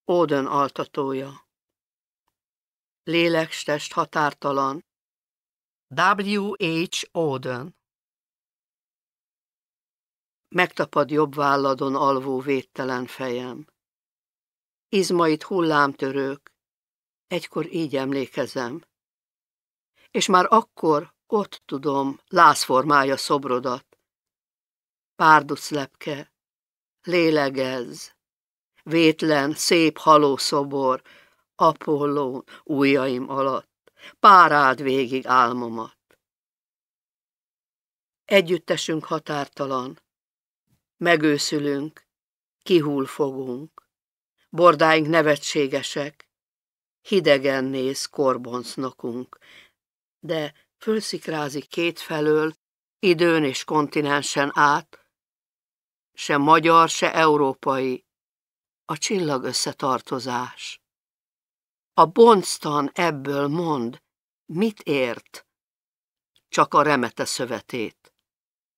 Auden altatója. Lélektest határtalan. W.H. Auden. Megtapad jobb válladon alvó védtelen fejem. Izmait hullámtörők, egykor így emlékezem. És már akkor ott tudom, lázformája szobrodat. Párduc lepke, lélegezz, vétlen, szép haló szobor, Apollón ujjaim alatt, páráld végig álmomat. Együttesünk határtalan, megőszülünk, kihull fogunk, bordáink nevetségesek, hidegen néz korbonznokunk, de fölszikrázik kétfelől, időn és kontinensen át, se magyar, se európai, a csillag összetartozás. A bonctan ebből mond, mit ért? Csak a remete szövetét,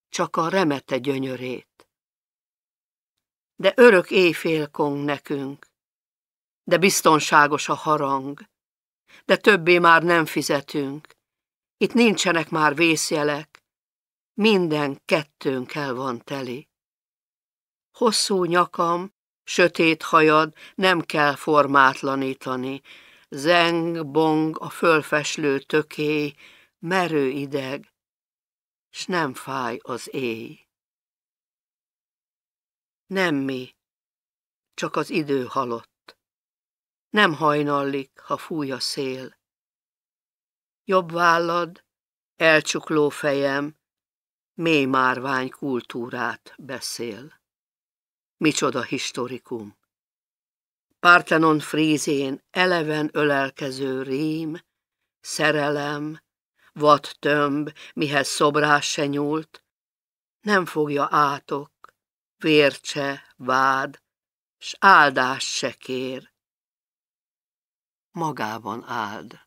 csak a remete gyönyörét. De örök éjfélkong nekünk, de biztonságos a harang, de többé már nem fizetünk, itt nincsenek már vészjelek, minden kettőnkkel van teli. Hosszú nyakam, sötét hajad, nem kell formátlanítani, zeng-bong a fölfeslő tökély, merő ideg, s nem fáj az éj. Nem mi, csak az idő halott, nem hajnallik, ha fúj a szél. Jobb vállad, elcsukló fejem, mély márvány kultúrát beszél. Micsoda historikum! Parthenon frízén eleven ölelkező rím, szerelem, vad tömb, mihez szobrás se nyúlt, nem fogja átok, vércse, vád, s áldást se kér. Magában áld.